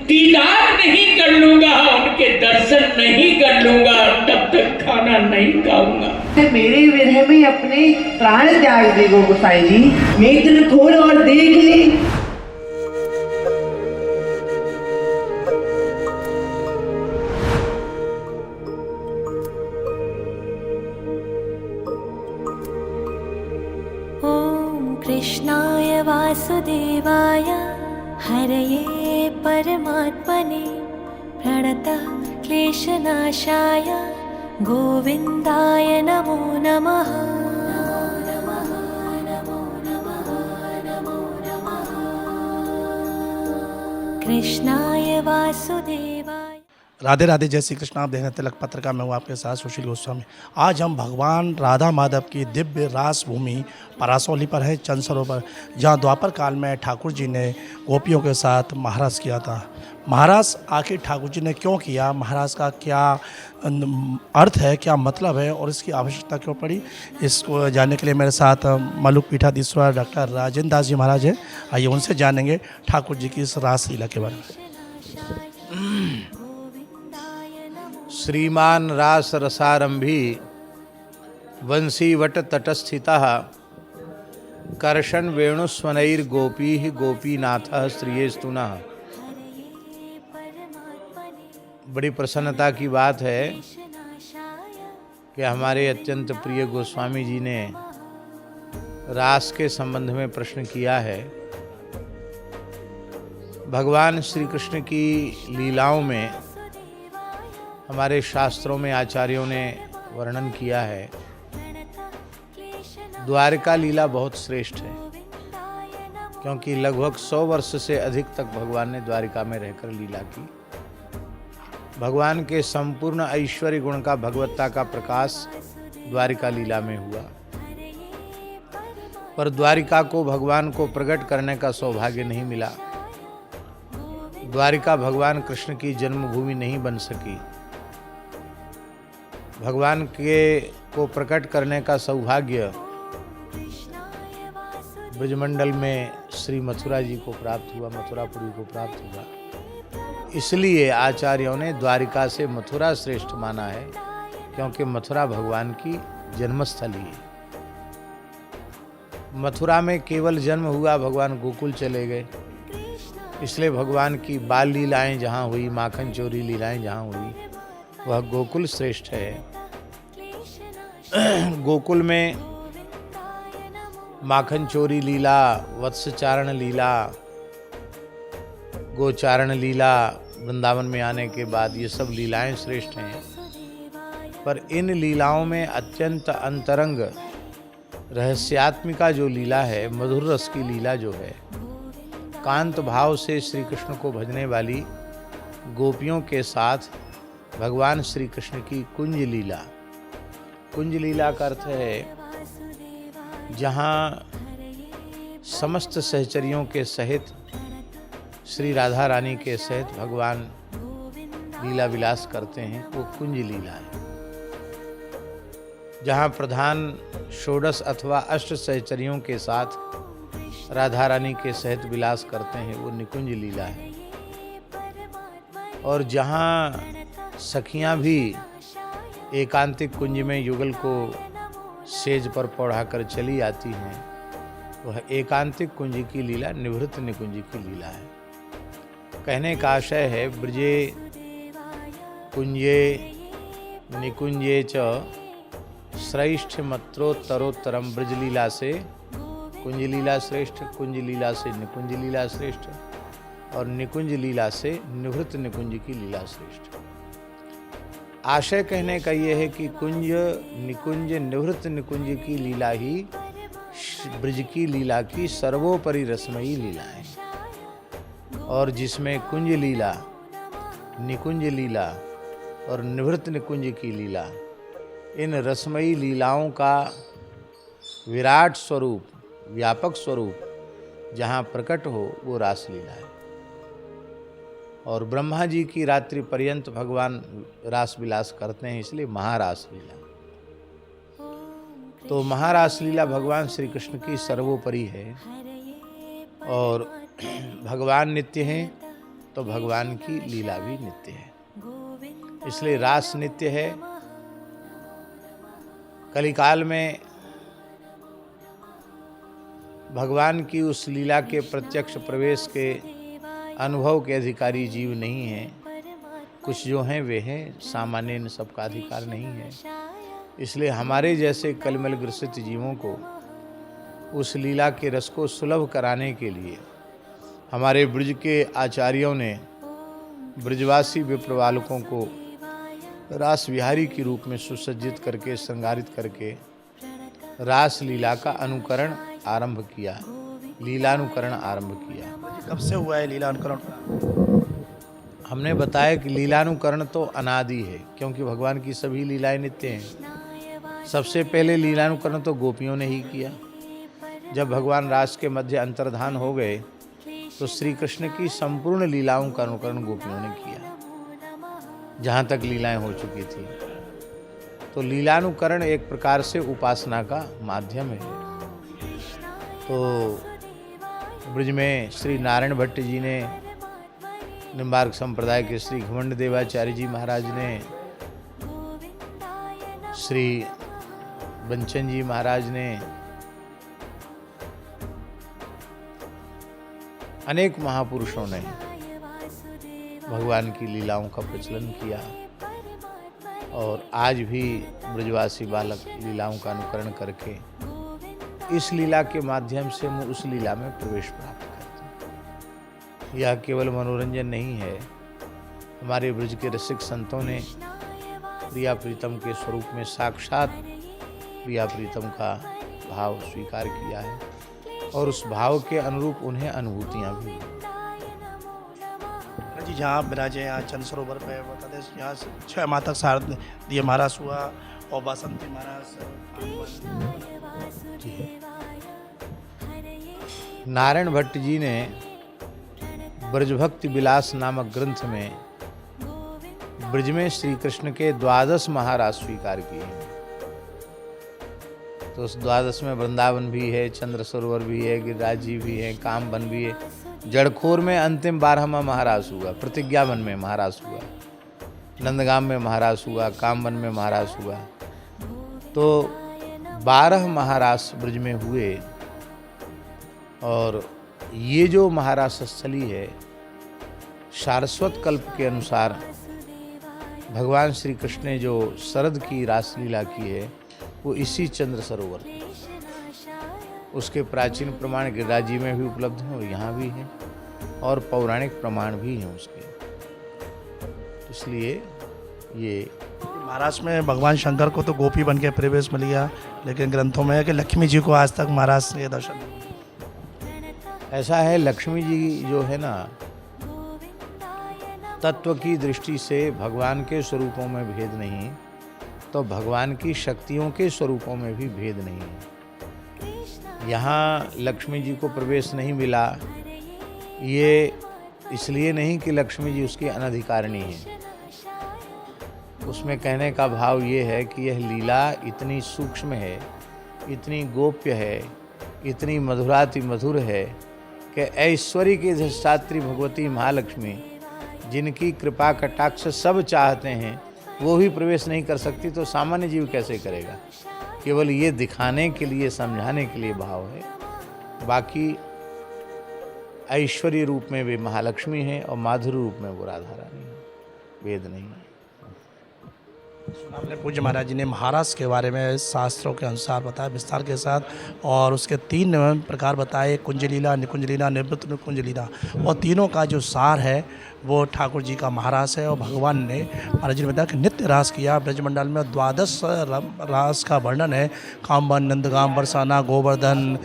दीदार नहीं कर लूंगा, उनके दर्शन नहीं कर लूंगा, तब तक खाना नहीं खाऊंगा। मेरे विरह में अपने प्राण त्याग दे गो गोसाई जी, नेत्र खोल और देख ले। ओम कृष्णाय वासुदेवाय हरये परमात्मने प्रणतः क्लेशनाशाय गोविन्दाय नमो नमः। कृष्णाय वासुदेवाय। राधे राधे, जय श्री कृष्ण। आप देख रहे हैं तिलक पत्र का, मैं हूँ आपके साथ सुशील गोस्वामी। आज हम भगवान राधा माधव की दिव्य रास भूमि परासौली पर है, चंद सरोवर, जहाँ द्वापर काल में ठाकुर जी ने गोपियों के साथ महारास किया था। महारास आखिर ठाकुर जी ने क्यों किया, महारास का क्या अर्थ है, क्या मतलब है और इसकी आवश्यकता क्यों पड़ी, इसको जानने के लिए मेरे साथ मलुक पीठाधीश्वर डॉक्टर राजेंद्र दास जी महाराज हैं। आइए उनसे जानेंगे ठाकुर जी की इस रास लीला के बारे में। श्रीमान रास रसारंभी वंशीवट तटस्थितः कर्षण वेणुस्वनैर्गोपी गोपीनाथः श्रियेस्तुनः। बड़ी प्रसन्नता की बात है कि हमारे अत्यंत प्रिय गोस्वामी जी ने रास के संबंध में प्रश्न किया है। भगवान श्री कृष्ण की लीलाओं में हमारे शास्त्रों में आचार्यों ने वर्णन किया है। द्वारिका लीला बहुत श्रेष्ठ है, क्योंकि लगभग 100 वर्ष से अधिक तक भगवान ने द्वारिका में रहकर लीला की। भगवान के संपूर्ण ऐश्वर्य गुण का, भगवत्ता का प्रकाश द्वारिका लीला में हुआ। पर द्वारिका को, भगवान को प्रकट करने का सौभाग्य नहीं मिला। द्वारिका भगवान कृष्ण की जन्मभूमि नहीं बन सकी। भगवान के को प्रकट करने का सौभाग्य ब्रजमंडल में श्री मथुरा जी को प्राप्त हुआ, मथुरापुरी को प्राप्त हुआ। इसलिए आचार्यों ने द्वारिका से मथुरा श्रेष्ठ माना है, क्योंकि मथुरा भगवान की जन्मस्थली है। मथुरा में केवल जन्म हुआ, भगवान गोकुल चले गए। इसलिए भगवान की बाल लीलाएं जहाँ हुई, माखन चोरी लीलाएं जहाँ हुई, वह गोकुल श्रेष्ठ है। गोकुल में माखन चोरी लीला, वत्सचारण लीला, गोचारण लीला, वृंदावन में आने के बाद ये सब लीलाएं श्रेष्ठ हैं। पर इन लीलाओं में अत्यंत अंतरंग रहस्यात्मिका जो लीला है, मधुर रस की लीला जो है, कांत भाव से श्री कृष्ण को भजने वाली गोपियों के साथ भगवान श्री कृष्ण की कुंज लीला। कुंज लीला का अर्थ है जहाँ समस्त सहचरियों के सहित, श्री राधा रानी के सहित भगवान लीला विलास करते हैं, वो कुंज लीला है। जहाँ प्रधान षोडश अथवा अष्ट सहचरियों के साथ राधा रानी के सहित विलास करते हैं, वो निकुंज लीला है। और जहाँ सखियाँ भी एकांतिक कुंज में युगल को सेज पर पौढ़ाकर चली आती हैं, वह एकांतिक कुंज की लीला निवृत्त निकुंज की लीला है। कहने का आशय है, ब्रजे कुंजे निकुंजे च श्रेष्ठ मत्रोत्तरोत्तरम। ब्रज लीला से कुंज लीला श्रेष्ठ, कुंज लीला से निकुंज लीला श्रेष्ठ, और निकुंज लीला से निवृत्त निकुंज की लीला श्रेष्ठ। आशय कहने का यह है कि कुंज, निकुंज, निवृत्त निकुंज की लीला ही ब्रज की लीला की सर्वोपरि रसमयी लीला है। और जिसमें कुंज लीला, निकुंज लीला और निवृत्त निकुंज की लीला, इन रसमयी लीलाओं का विराट स्वरूप, व्यापक स्वरूप जहाँ प्रकट हो, वो रास लीला है। और ब्रह्मा जी की रात्रि पर्यंत भगवान रास विलास करते हैं, इसलिए महारास लीला। तो महारास लीला भगवान श्री कृष्ण की सर्वोपरि है। और भगवान नित्य हैं, तो भगवान की लीला भी नित्य है। इसलिए रास नित्य है। कलिकाल में भगवान की उस लीला के प्रत्यक्ष प्रवेश के अनुभव के अधिकारी जीव नहीं हैं। कुछ जो हैं वे हैं, सामान्य इन सबका अधिकार नहीं है। इसलिए हमारे जैसे कलमल ग्रसित जीवों को उस लीला के रस को सुलभ कराने के लिए हमारे ब्रज के आचार्यों ने ब्रजवासी विप्रबालकों को रास विहारी के रूप में सुसज्जित करके, श्रृंगारित करके रास लीला का अनुकरण आरंभ किया, लीलानुकरण आरंभ किया। कब से हुआ है लीलानुकरण? हमने बताया कि लीलानुकरण तो अनादि है, क्योंकि भगवान की सभी लीलाएं नित्य हैं। सबसे पहले लीलानुकरण तो गोपियों ने ही किया। जब भगवान रास के मध्य अंतर्धान हो गए तो श्री कृष्ण की संपूर्ण लीलाओं का अनुकरण गोपियों ने किया, जहाँ तक लीलाएं हो चुकी थी। तो लीलानुकरण एक प्रकार से उपासना का माध्यम है। तो ब्रज में श्री नारायण भट्ट जी ने, निम्बार्क संप्रदाय के श्री घमंड देवाचार्य जी महाराज ने, श्री बंचन जी महाराज ने, अनेक महापुरुषों ने भगवान की लीलाओं का प्रचलन किया और आज भी ब्रजवासी बालक लीलाओं का अनुकरण करके इस लीला के माध्यम से उस लीला में प्रवेश प्राप्त करते हैं। यह केवल मनोरंजन नहीं है। हमारे ब्रज के रसिक संतों ने प्रिया प्रीतम के स्वरूप में साक्षात प्रिया प्रीतम का भाव स्वीकार किया है और उस भाव के अनुरूप उन्हें अनुभूतियाँ भी। जी जहाँ आप विराजे यहाँ चंद सरोवर पे बताते हैं, यहाँ 6 माह तक शारदीय महाराज हुआ और बासंती महाराज। नारायण भट्ट जी ने ब्रजभक्ति विलास नामक ग्रंथ में ब्रज में श्री कृष्ण के 12 महाराज स्वीकार किए हैं। तो उस 12 में वृंदावन भी है, चंद्र सरोवर भी है, गिरिराज जी भी है, कामवन भी है। जड़खोर में अंतिम 12वां महाराज हुआ, प्रतिज्ञावन में महाराज हुआ, नंदगाम में महाराज हुआ, कामवन में महाराज हुआ। तो 12 महाराज ब्रज में हुए और ये जो महाराज स्थली है, सारस्वत कल्प के अनुसार भगवान श्री कृष्ण ने जो शरद की रासलीला की है वो इसी चंद्र सरोवर है। उसके प्राचीन प्रमाण गिरिराज जी में भी उपलब्ध हैं और यहाँ भी हैं और पौराणिक प्रमाण भी हैं उसके। इसलिए ये महाराष्ट्र में भगवान शंकर को तो गोपी बन के प्रवेश मिल गया, लेकिन ग्रंथों में है कि लक्ष्मी जी को आज तक महाराष्ट्र के दर्शन नहीं हुए। ऐसा है, लक्ष्मी जी जो है ना, तत्व की दृष्टि से भगवान के स्वरूपों में भेद नहीं, तो भगवान की शक्तियों के स्वरूपों में भी भेद नहीं है। यहाँ लक्ष्मी जी को प्रवेश नहीं मिला, ये इसलिए नहीं कि लक्ष्मी जी उसकी अनधिकारिणी है। उसमें कहने का भाव ये है कि यह लीला इतनी सूक्ष्म है, इतनी गोप्य है, इतनी मधुराति मधुर है कि ऐश्वर्य की अधिष्ठात्री भगवती महालक्ष्मी, जिनकी कृपा कटाक्ष सब चाहते हैं, वो भी प्रवेश नहीं कर सकती, तो सामान्य जीव कैसे करेगा। केवल ये दिखाने के लिए, समझाने के लिए भाव है। बाकी ऐश्वर्य रूप में वे महालक्ष्मी हैं और माधुर्य रूप में वो राधा रानी है, वेद नहीं है। आपने पूज्य महाराज जी ने महाराष्ट्र के बारे में शास्त्रों के अनुसार बताया विस्तार के साथ, और उसके 3 प्रकार बताए, कुंज लीला, निकुंज लीला, निवृत्त निकुंज लीला। और तीनों का जो सार है वो ठाकुर जी का महारास है। और भगवान ने महाराज जी ने बताया कि नित्य रास किया। ब्रजमंडल में 12 रास का वर्णन है। कामवन, नंदगाम, बरसाना, गोवर्धन,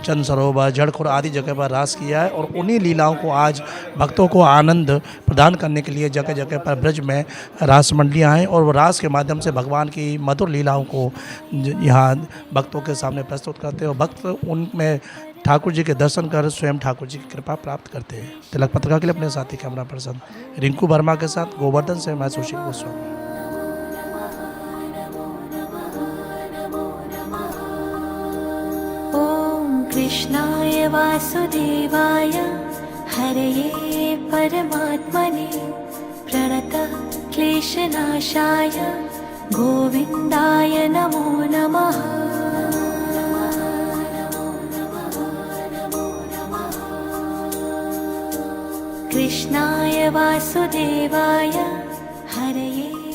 चंद सरोवर, जड़खोर आदि जगह पर रास किया है। और उन्हीं लीलाओं को आज भक्तों को आनंद प्रदान करने के लिए जगह जगह पर ब्रज में रास मंडलियाँ हैं, और वो रास के माध्यम से भगवान की मधुर लीलाओं को यहाँ भक्तों के सामने प्रस्तुत करते हैं, और भक्त उनमें ठाकुर जी के दर्शन कर स्वयं ठाकुर जी की कृपा प्राप्त करते हैं। तिलक पत्रिका के लिए अपने साथी कैमरा पर्सन रिंकू वर्मा के साथ गोवर्धन से मैं सुशील गोस्वामी। ओम कृष्णाय वासुदेवाय हरये परमात्मने प्रणतः क्लेशनाशाय गोविन्दाय नमो नमः। कृष्णाय वासुदेवाय हरये